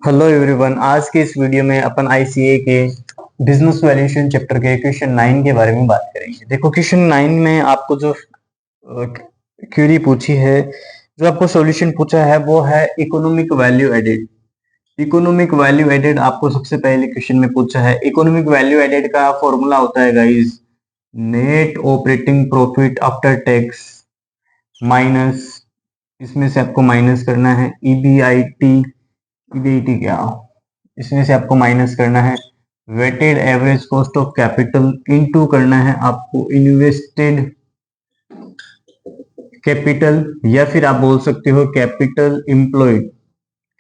Hello everyone, आज के इस वीडियो में अपन आईसीए के बिजनेस वैल्यूएशन चैप्टर के क्वेश्चन 9 के बारे में बात करेंगे। देखो, क्वेश्चन 9 में आपको जो क्वेरी पूछी है, जो आपको सॉल्यूशन पूछा है, वो है economic value added. Economic value added आपको सबसे पहले क्वेश्चन में पूछा है। इकोनॉमिक वैल्यू एडेड का फॉर्मूला होता है guys, net operating profit after tax minus, इसमें से आपको माइनस करना है ईबीआईटी। ईबीआईटी क्या, इसमें से आपको माइनस करना है weighted average cost of capital, into करना है आपको इन्वेस्टेड कैपिटल, या फिर आप बोल सकते हो कैपिटल एम्प्लॉयड।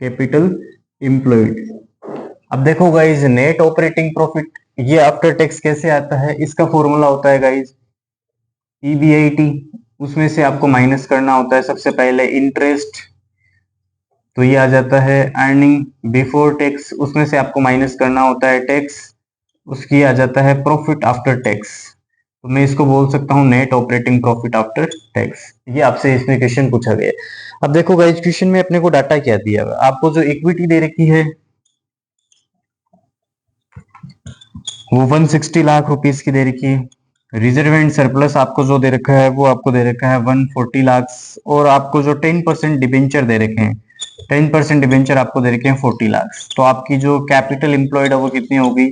Capital employed. अब देखो गाइज, नेट ऑपरेटिंग प्रॉफिट ये आफ्टर टैक्स कैसे आता है, इसका फॉर्मूला होता है गाइज ईबीआईटी। उसमें से आपको माइनस करना होता है सबसे पहले इंटरेस्ट, तो ये आ जाता है अर्निंग बिफोर टैक्स। उसमें से आपको माइनस करना होता है टैक्स, उसकी आ जाता है प्रॉफिट आफ्टर टैक्स। तो मैं इसको बोल सकता हूँ net operating profit after tax. ये आपसे इसमें क्वेश्चन पूछा गया। अब देखो गाइस, क्वेश्चन में अपने को डाटा क्या दिया हुआ, आपको जो इक्विटी दे रखी है वो 160 लाख रुपीस की दे रखी है। रिजर्व एंड सरप्लस आपको जो दे रखा है वो आपको दे रखा है 140 लाख। और आपको जो 10% डिबेंचर दे रखे हैं, 10% डिबेंचर आपको दे रखे हैं 40 लाख। तो आपकी जो कैपिटल एम्प्लॉयड है वो कितनी होगी,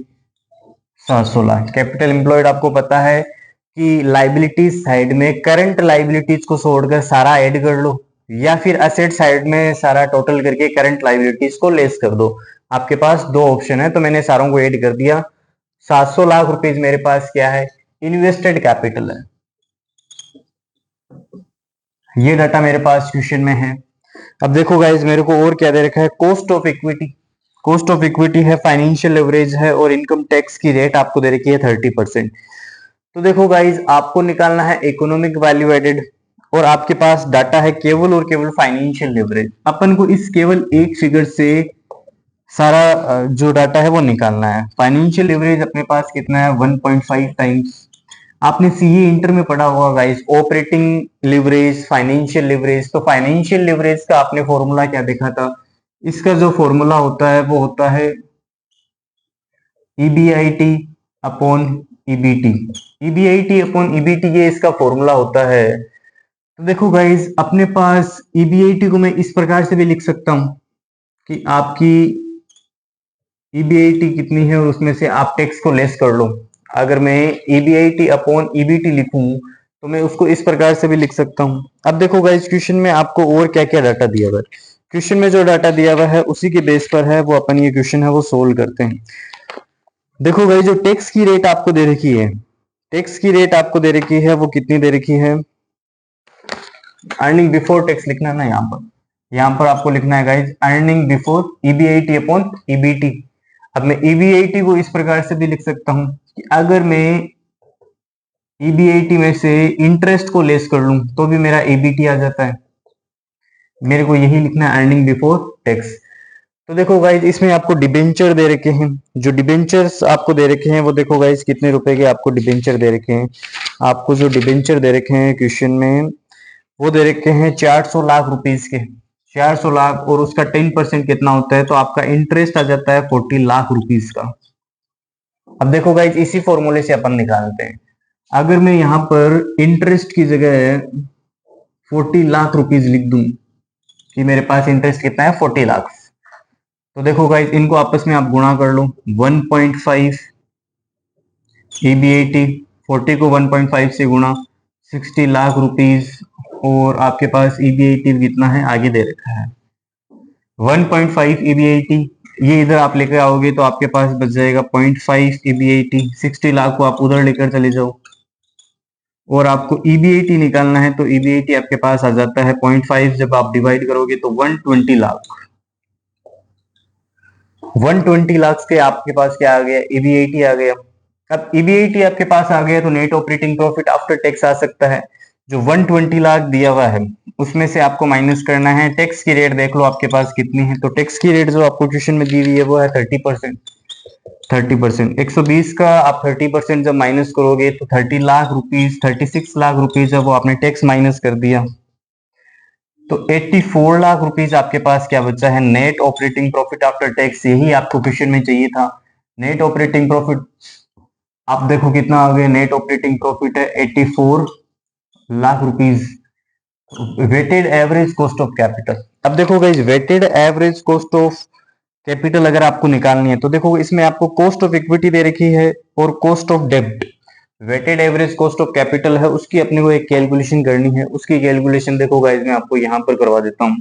700 लाख। कैपिटल एम्प्लॉयड आपको पता है कि लाइबिलिटीज साइड में करंट लाइबिलिटीज को छोड़कर सारा ऐड कर लो, या फिर असेट साइड में सारा टोटल करके करंट लाइबिलिटीज को लेस कर दो। आपके पास दो ऑप्शन है, तो मैंने सारों को ऐड कर दिया। 700 लाख रुपीज मेरे पास क्या है, इन्वेस्टेड कैपिटल है। ये डाटा मेरे पास क्वेश्चन में है। अब देखो गाइज, मेरे को और क्या दे रखा है, cost of equity. Cost of equity है, फाइनेंशियल लेवरेज है, और इनकम टैक्स की रेट आपको दे रखी है 30%। तो देखो गाइज, आपको निकालना है इकोनॉमिक वैल्यू एडेड, और आपके पास डाटा है केवल और केवल फाइनेंशियल लेवरेज। अपन को इस केवल एक फिगर से सारा जो डाटा है वो निकालना है। फाइनेंशियल लेवरेज अपने पास कितना है, 1.5 टाइम्स। आपने सीए इंटर में पढ़ा होगा guys, operating leverage, financial leverage. तो फाइनेंशियल लिवरेज का आपने फॉर्मूला क्या देखा था, इसका जो फॉर्मूला होता है वो होता है EBIT upon EBT. EBIT upon EBT ये इसका फॉर्मूला होता है। तो देखो गाइस, अपने पास ईबीआईटी को मैं इस प्रकार से भी लिख सकता हूं कि आपकी ईबीआईटी कितनी है और उसमें से आप टैक्स को लेस कर लो। अगर मैं ईबीआईटी अपॉन ईबीटी लिखूं तो मैं उसको इस प्रकार से भी लिख सकता हूं। अब देखो गाइस, क्वेश्चन में आपको और क्या क्या डाटा दिया हुआ है। क्वेश्चन में जो डाटा दिया हुआ है उसी के बेस पर है वो अपन ये क्वेश्चन है वो सोल्व करते हैं। देखो गाइस, जो टैक्स की रेट आपको दे रखी है, टैक्स की रेट आपको दे रखी है वो कितनी दे रखी है, अर्निंग बिफोर टैक्स लिखना ना, यहाँ पर आपको लिखना है guys earning before EBIT upon EBT. अब मैं ईबीआईटी को इस प्रकार से भी लिख सकता हूं कि अगर मैं ईबीआईटी में से इंटरेस्ट को लेस कर लूं तो भी मेरा ईबीटी आ जाता है। मेरे को यही लिखना है अर्निंग बिफोर टैक्स। तो देखो गाइज, इसमें आपको डिबेंचर दे रखे हैं। जो डिबेंचर्स आपको दे रखे हैं वो देखो गाइज कितने रुपए के आपको डिबेंचर दे रखे हैं। आपको जो डिबेंचर दे रखे हैं क्वेश्चन में वो दे रखे हैं 400 लाख रुपीज के। 400 लाख और उसका 10% कितना होता है, तो आपका इंटरेस्ट आ जाता है 40 लाख रुपीज का। अब देखो गाइज, इसी फॉर्मूले से अपन निकालते हैं। अगर मैं यहाँ पर इंटरेस्ट की जगह 40 लाख रुपीज लिख दूं कि मेरे पास इंटरेस्ट कितना है 40 लाख, तो देखो गाइज इनको आपस में आप गुणा कर लो। 1.5 ईबीआईटी, 40 को 1.5 से गुणा, 60 लाख रुपीज, और आपके पास ईबीआईटी कितना है आगे दे रखा है 1.5 ईबीआईटी। ये इधर आप लेकर आओगे तो आपके पास बच जाएगा 0.5 ईबीआईटी। 60 लाख को आप उधर लेकर चले जाओ और आपको ईबीआईटी निकालना है, तो ईबीआईटी आपके पास आ जाता है 0.5, जब आप डिवाइड करोगे तो 120 लाख। 120 लाख के आपके पास क्या आ गया, ईबीआईटी आ गया। अब ईबीआईटी आपके पास आ गया तो net operating profit after tax आ सकता है। जो 120 लाख दिया हुआ है उसमें से आपको माइनस करना है। टैक्स की रेट देख लो आपके पास कितनी है, तो टैक्स की रेट जो आपको क्वेश्चन में दी हुई है वो है 30%। 30%, 120 का आप 30% जब माइनस करोगे तो 30 लाख रुपीज, 36 लाख रुपीज है वो आपने टैक्स माइनस कर दिया। तो 84 लाख रुपीस आपके पास क्या बचा है, net operating profit after tax. यही आपको क्वेश्चन में चाहिए था। नेट ऑपरेटिंग प्रॉफिट आप देखो कितना आ गया, नेट ऑपरेटिंग प्रॉफिट है 84 lakh rupees. Weighted average cost of capital, अब देखो guys weighted average cost of capital अगर आपको निकालनी है तो देखो इसमें आपको कॉस्ट ऑफ इक्विटी दे रखी है और कॉस्ट ऑफ डेब्ट। Weighted average cost of capital है, उसकी अपने को एक कैलकुलेशन करनी है। उसकी कैलकुलेशन देखो गाइस मैं आपको यहां पर करवा देता हूं।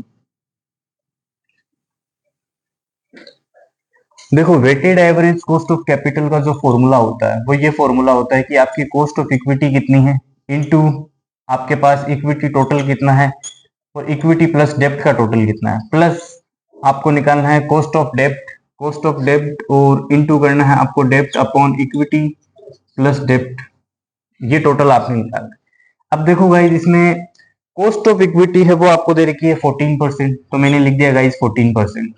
देखो weighted average cost of capital का जो फॉर्मूला होता है वो ये फॉर्मूला होता है कि आपकी कॉस्ट ऑफ इक्विटी कितनी है इनटू आपके पास इक्विटी टोटल कितना है और इक्विटी प्लस डेब्ट का टोटल कितना है, प्लस आपको निकालना है कॉस्ट ऑफ डेब्ट। कॉस्ट ऑफ डेब्ट और इनटू करना है आपको डेब्ट अपॉन इक्विटी प्लस डेब्ट, ये टोटल आपने निकालना है। अब देखो गाइज इसमें कॉस्ट ऑफ इक्विटी है वो आपको दे रखी है 14%, तो मैंने लिख दिया गाइज 14%।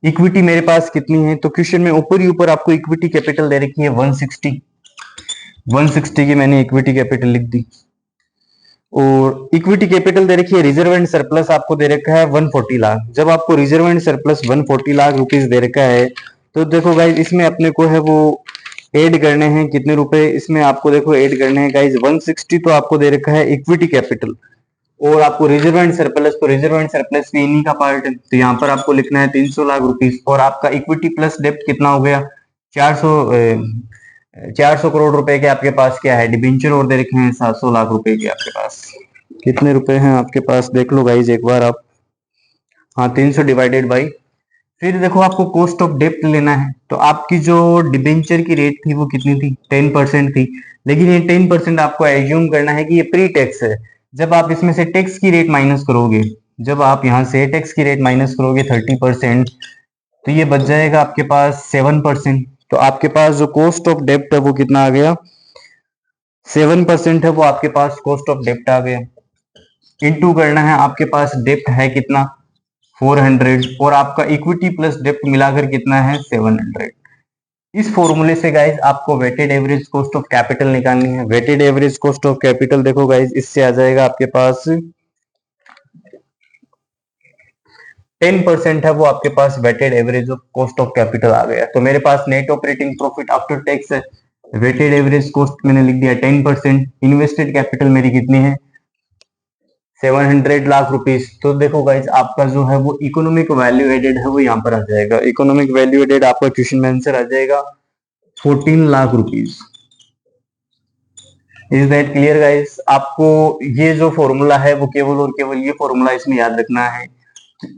इक्विटी मेरे पास कितनी है, तो क्वेश्चन में ऊपर ही ऊपर आपको इक्विटी कैपिटल दे रखी है 160 की मैंने इक्विटी कैपिटल लिख दी। और इक्विटी कैपिटल दे रखी है, रिजर्व एंड सरप्लस आपको दे रखा है 140 लाख। जब आपको reserve and surplus 140 lakh rupees दे रखा है तो देखो गाइज इसमें अपने को है वो ऐड करने हैं कितने रुपए, इसमें आपको देखो ऐड करने हैं गाइज 160, तो आपको दे रखा है इक्विटी कैपिटल और आपको रिजर्व एंड सरप्लस, तो रिजर्व एंड सरप्लस भी इन्हीं का पार्ट है, तो यहाँ पर आपको लिखना है 300 लाख रुपीस। और आपका इक्विटी प्लस डेब्ट कितना हो गया 400 करोड़ रुपए के आपके पास क्या है डिबेंचर और दे रखे हैं 700 लाख रुपए के आपके पास। कितने रुपए हैं आपके पास देख लो गाइज एक बार आप, हाँ 300 डिवाइडेड बाई, फिर देखो आपको कॉस्ट ऑफ डेप्ट लेना है। तो आपकी जो डिबेंचर की रेट थी वो कितनी थी 10% थी, लेकिन ये 10% आपको एज्यूम करना है कि ये प्री टैक्स है। जब आप इसमें से टैक्स की रेट माइनस करोगे, जब आप यहाँ से टैक्स की रेट माइनस करोगे 30%, तो ये बच जाएगा आपके पास 7%। तो आपके पास जो कॉस्ट ऑफ डेप्ट है वो कितना आ गया 7% है, वो आपके पास कॉस्ट ऑफ डेप्ट आ गया। इनटू करना है आपके पास डेप्ट है कितना 400 और आपका इक्विटी प्लस डेप्ट मिलाकर कितना है 700। इस फॉर्मूले से गाइज आपको weighted average cost of capital निकालनी है। Weighted average cost of capital देखो गाइज इससे आ जाएगा आपके पास 10% है, वो आपके पास weighted average of cost of capital आ गया। तो मेरे पास net operating profit after tax है, वेटेड एवरेज कॉस्ट मैंने लिख दिया 10%, इन्वेस्टेड कैपिटल मेरी कितनी है 700 लाख रुपीस। तो देखो गाइज आपका जो है वो इकोनॉमिक वैल्यू एडेड है वो यहाँ पर आ जाएगा। इकोनॉमिक वैल्यू एडेड आपका क्वेश्चन में आंसर आ जाएगा 14 lakh rupees. Is that clear guys? आपको ये जो फॉर्मूला है वो केवल और केवल ये फॉर्मूला इसमें याद रखना है।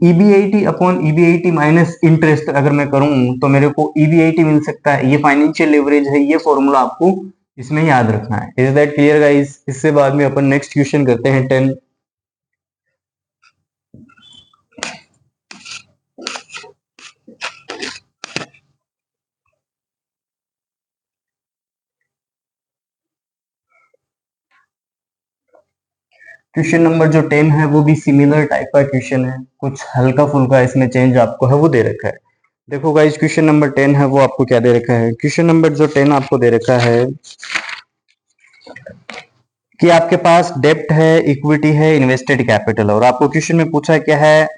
EBIT upon EBIT minus interest अगर मैं करूं तो मेरे को ईबीआईटी मिल सकता है, ये फाइनेंशियल लेवरेज है, ये फॉर्मूला आपको इसमें याद रखना है। Is that clear guys? इससे बाद में अपन नेक्स्ट क्वेश्चन करते हैं 10। क्वेश्चन नंबर जो 10 है वो भी सिमिलर टाइप का क्वेश्चन है, कुछ हल्का फुल्का इसमें चेंज आपको है वो दे रखा है। देखो गाइज क्वेश्चन नंबर 10 है वो आपको क्या दे रखा है, क्वेश्चन नंबर जो 10 आपको दे रखा है कि आपके पास डेब्ट है, इक्विटी है, इन्वेस्टेड कैपिटल, और आपको क्वेश्चन में पूछा क्या है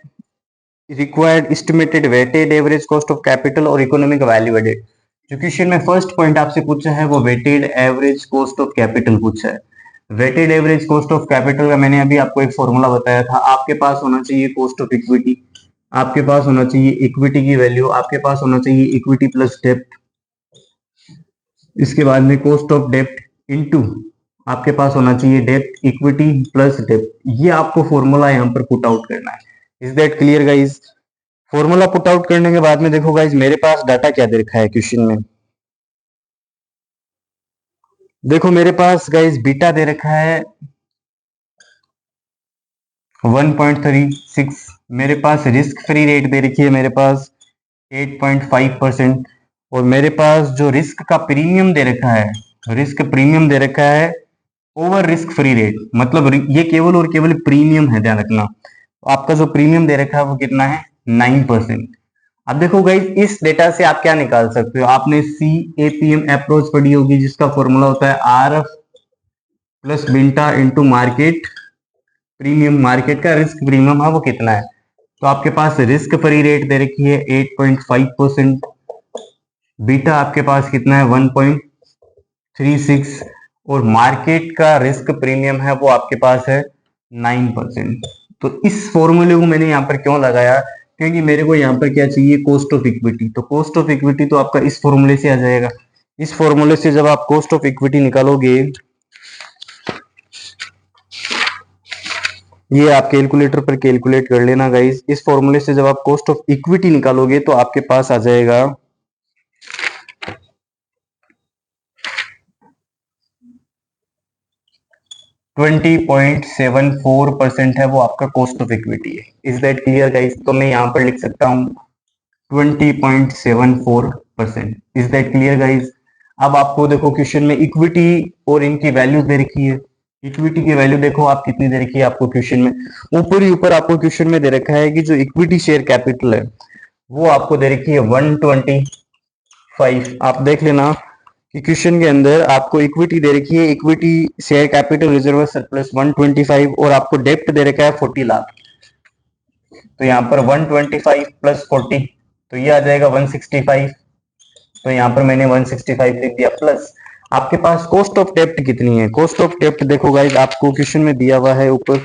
required estimated weighted average cost of capital और इकोनॉमिक वैल्यू एडेड। जो क्वेश्चन में फर्स्ट पॉइंट आपसे पूछा है वो weighted average cost of capital पूछा है। Weighted average cost of capital का मैंने अभी आपको एक फॉर्मूला बताया था, आपके पास होना चाहिए कॉस्ट ऑफ इक्विटी, आपके पास होना चाहिए इक्विटी की वैल्यू, आपके पास होना चाहिए इक्विटी प्लस डेप्ट, इसके बाद में कॉस्ट ऑफ डेप्ट इनटू आपके पास होना चाहिए डेप्ट इक्विटी प्लस डेप्ट। ये आपको फॉर्मूला यहाँ पर पुट आउट करना है। Is that clear guys? Formula put out करने के बाद में देखो गाइज मेरे पास डाटा क्या दे रखा है क्वेश्चन में। देखो मेरे पास गाइज बीटा दे रखा है 1.36, मेरे पास रिस्क फ्री रेट दे रखी है मेरे पास 8.5%, और मेरे पास जो रिस्क का प्रीमियम दे रखा है, रिस्क प्रीमियम दे रखा है ओवर रिस्क फ्री रेट, मतलब ये केवल और केवल प्रीमियम है, ध्यान रखना। आपका जो प्रीमियम दे रखा है वो कितना है 9%। अब देखो गाइस इस डेटा से आप क्या निकाल सकते हो, आपने CAPM अप्रोच पढ़ी होगी जिसका फॉर्मूला होता है RF plus beta into market premium, market का रिस्क प्रीमियम है वो कितना है। तो आपके पास रिस्क फ्री रेट दे रखी है 8.5%, बीटा आपके पास कितना है 1.36, और मार्केट का रिस्क प्रीमियम है वो आपके पास है 9%। तो इस फॉर्मूले को मैंने यहाँ पर क्यों लगाया, क्योंकि मेरे को यहाँ पर क्या चाहिए, कॉस्ट ऑफ इक्विटी। तो कॉस्ट ऑफ इक्विटी तो आपका इस फॉर्मूले से आ जाएगा। इस फॉर्मूले से जब आप कॉस्ट ऑफ इक्विटी निकालोगे, ये आप कैलकुलेटर पर कैलकुलेट कर लेना गाइस। इस फॉर्मूले से जब आप कॉस्ट ऑफ इक्विटी निकालोगे तो आपके पास आ जाएगा 20.74% है वो आपका कॉस्ट ऑफ इक्विटी है। Is that clear guys? तो मैं यहाँ पर लिख सकता हूँ 20.74%। Is that clear guys? अब आपको देखो क्वेश्चन में इक्विटी और इनकी वैल्यू दे रखी है। इक्विटी की वैल्यू देखो आप कितनी दे रखी है आपको क्वेश्चन में, ऊपर ही ऊपर आपको क्वेश्चन में दे रखा है कि जो इक्विटी शेयर कैपिटल है वो आपको दे रखी है 125। आप देख लेना कि क्वेश्चन के अंदर आपको इक्विटी दे रखी है, equity share capital reserve surplus 125, और आपको डेप्ट दे रखा है 40 लाख। तो यहाँ पर 125 प्लस 40 तो ये आ जाएगा 165। तो यहाँ पर मैंने 165 लिख दिया, प्लस आपके पास कॉस्ट ऑफ डेप्ट कितनी है। कॉस्ट ऑफ डेप्ट देखो गाइस आपको क्वेश्चन में दिया हुआ है ऊपर,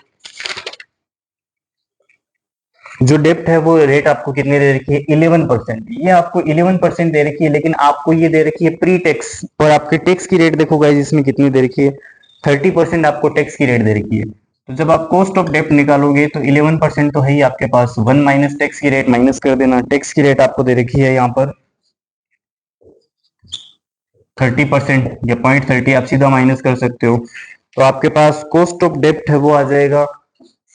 जो डेप्ट है वो रेट आपको कितने दे रखी है 11%। ये आपको 11% दे रखी है, लेकिन आपको ये दे रखी है प्री टैक्स, और आपके टैक्स की रेट देखो गाइस इसमें कितनी दे रखी है 30% आपको टैक्स की रेट दे रखी है। तो जब आप कॉस्ट ऑफ डेप्ट निकालोगे तो 11% तो है ही आपके पास, 1 माइनस टैक्स की रेट माइनस कर देना। टैक्स की रेट आपको दे रखी है यहाँ पर 30% या 0.30, आप सीधा माइनस कर सकते हो। तो आपके पास कॉस्ट ऑफ डेप्ट है वो आ जाएगा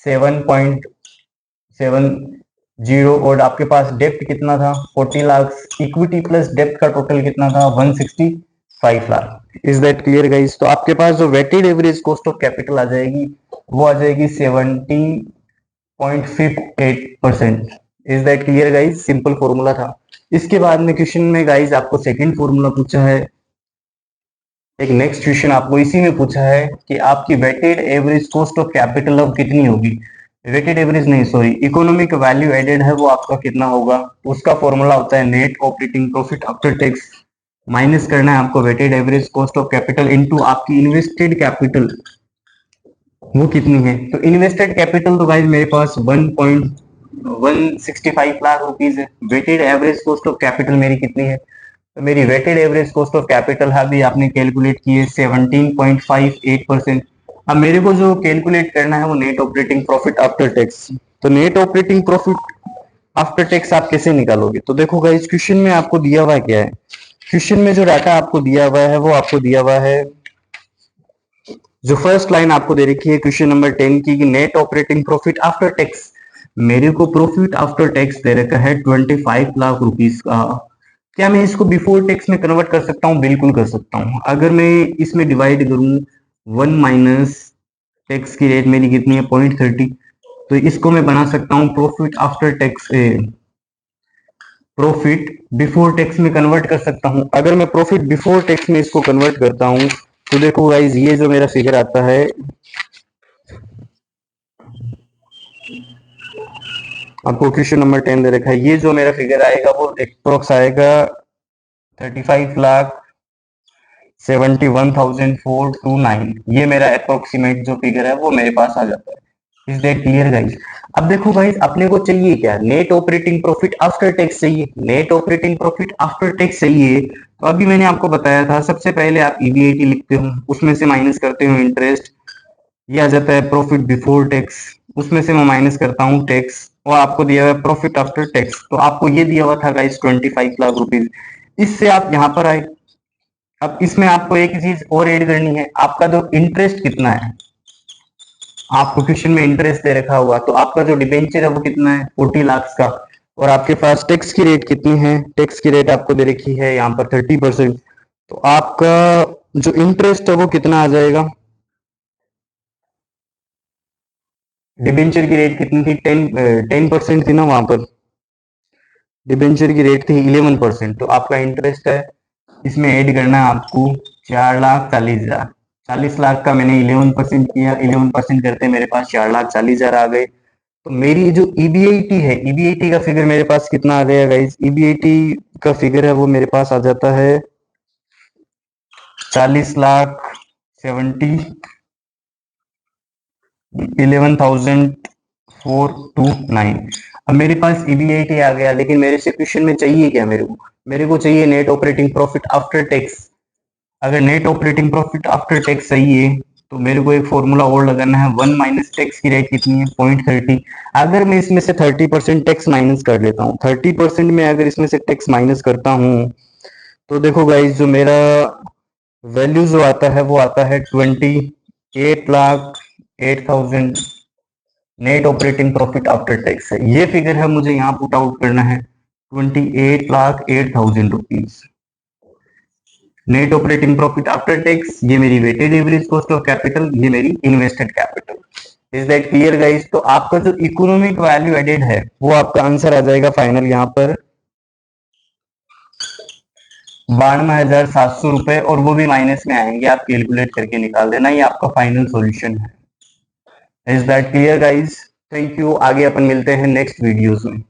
7.70, और आपके पास डेप्ट कितना था 40 लाख। इक्विटी प्लस डेप्ट का टोटल कितना था 165 lakh. Is that clear guys? तो आपके पास जो weighted average cost of capital आ जाएगी वो आ जाएगी 17.58%। Is that clear guys? Simple formula था। इसके बाद में क्वेश्चन में गाइस आपको सेकंड फॉर्मूला पूछा है। एक नेक्स्ट क्वेश्चन आपको इसी में पूछा है कि आपकी weighted average cost of capital अब कितनी होगी। वेटेड एवरेज नहीं, सॉरी, इकोनॉमिक वैल्यू एडेड है वो आपका कितना होगा। उसका फॉर्मूला होता है net operating profit after tax, minus करना है आपको weighted average cost of capital into आपकी इन्वेस्टेड कैपिटल वो कितनी है। तो इन्वेस्टेड कैपिटल तो गाइस मेरे पास 1.165 लाख रुपीज है। Weighted average cost of capital मेरी कितनी है, तो मेरी weighted average cost of capital है अभी आपने कैलकुलेट की है 17.58%। अब मेरे को जो कैलकुलेट करना है वो net operating profit after tax. तो net operating profit after tax आप कैसे निकालोगे, तो देखो गाइस क्वेश्चन में आपको दिया हुआ क्या है। क्वेश्चन में जो डाटा आपको दिया हुआ है वो आपको दिया हुआ है, जो फर्स्ट लाइन आपको दे रखी है क्वेश्चन नंबर 10 की, net operating profit after tax. मेरे को प्रॉफिट आफ्टर टैक्स दे रखा है 25 लाख रुपीस का। क्या मैं इसको बिफोर टैक्स में कन्वर्ट कर सकता हूँ? बिल्कुल कर सकता हूँ। अगर मैं इसमें डिवाइड करूं 1 माइनस टैक्स की रेट मेरी कितनी है 0.30, तो इसको मैं बना सकता हूँ profit after tax, profit before tax में कन्वर्ट कर सकता हूँ। अगर मैं प्रॉफिट बिफोर टैक्स में इसको कन्वर्ट करता हूँ तो देखो गाइज ये जो मेरा फिगर आता है, आपको क्वेश्चन नंबर 10 दे रखा है, ये जो मेरा फिगर आएगा वो अप्रोक्स आएगा 35,71,429। ये मेरा अप्रोक्सीमेट जो फिगर है वो मेरे पास आ जाता है। Is that clear guys? अब देखो गाइस अपने को चाहिए क्या, net operating profit after tax चाहिए। Net operating profit after tax चाहिए, तो अभी मैंने आपको बताया था सबसे पहले आप ईबीआईटी लिखते हो, उसमें से माइनस करते हो इंटरेस्ट, ये आ जाता है प्रॉफिट बिफोर टैक्स, उसमें से मैं माइनस करता हूँ टैक्स, और आपको दिया हुआ है प्रॉफिट आफ्टर टैक्स। तो आपको ये दिया हुआ था गाइस 25 लाख रुपीज। इससे आप यहाँ पर आए। अब इसमें आपको एक चीज और ऐड करनी है, आपका जो इंटरेस्ट कितना है। आपको क्वेश्चन में इंटरेस्ट दे रखा होगा, तो आपका जो डिबेंचर है वो कितना है 40 लाख का, और आपके पास टैक्स की रेट कितनी है, टैक्स की रेट आपको दे रखी है यहाँ पर 30%। तो आपका जो इंटरेस्ट है वो कितना आ जाएगा, डिबेंचर की रेट कितनी थी 10% थी ना, वहां पर डिबेंचर की रेट थी 11%। तो आपका इंटरेस्ट है इसमें ऐड करना है आपको 4,40,000, 40 लाख का मैंने 11% किया, 11% करते मेरे पास 4,40,000 आ गए। तो मेरी जो ईबीआईटी है, ईबीआईटी का फिगर मेरे पास कितना आ गया गाइस? ईबीआईटी का फिगर है वो मेरे पास आ जाता है 40,70 11,429। अब मेरे पास ईबीआईटी आ गया, लेकिन मेरे से क्वेश्चन में चाहिए क्या? मेरे को चाहिए net operating profit after tax. अगर net operating profit after tax सही है तो मेरे को एक फॉर्मूला और लगाना है। 1 माइनस टैक्स की रेट कितनी है? 0.30। अगर मैं इसमें से 30% टैक्स माइनस कर लेता हूँ, 30% में अगर इसमें से टैक्स माइनस करता हूँ, तो देखो गाइज जो मेरा वैल्यू जो आता है वो आता है 28,08,000 net operating profit after tax है। ये फिगर है मुझे यहाँ पुट आउट करना है, 28,08,000 rupees net operating profit after tax. ये मेरी weighted average cost of capital, ये मेरी invested capital. Is that clear guys? तो आपका जो इकोनॉमिक वैल्यू एडेड है वो आपका आंसर आ जाएगा फाइनल यहाँ पर 92,700 रुपए, और वो भी माइनस में आएंगे, आप कैलकुलेट करके निकाल देना। ये आपका फाइनल सॉल्यूशन है। Is that clear guys? Thank you. आगे अपन मिलते हैं नेक्स्ट वीडियोस में।